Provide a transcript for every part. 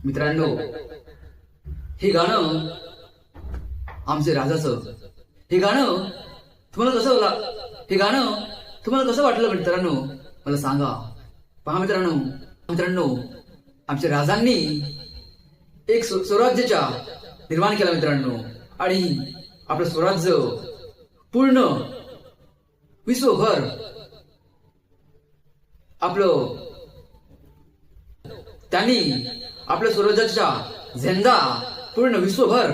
मित्रांनो, हे गाणं आमचे राजाचं, हे गाणं तुम्हाला कसं वाटलं मित्रांनो, मला सांगा. पहा मित्रांनो, आमच्या राजांनी एक स्वराज्याच्या निर्माण केला मित्रांनो, आणि आपलं स्वराज्य पूर्ण विश्वभर त्यांनी आपल्या स्वराज्याचा झेंडा पूर्ण विश्वभर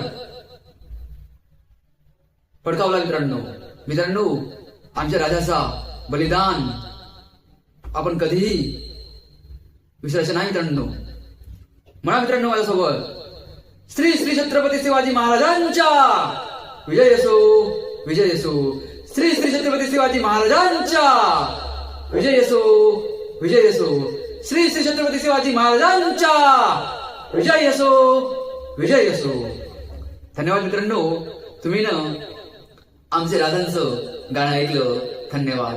फडकावला मित्रांनो. आमच्या राजाचा बलिदान आपण कधीही विसरायचं नाही मित्रांनो. म्हणा मित्रांनो माझ्यासोबत, श्री श्री छत्रपती शिवाजी महाराजांच्या विजय असो. श्री श्री छत्रपती शिवाजी महाराजांच्या विजय असो. श्री श्री छत्रपती शिवाजी महाराजांच्या विजय असो. धन्यवाद मित्रांनो, तुम्ही ना आमचे राजांचं गाणं ऐकलं. धन्यवाद.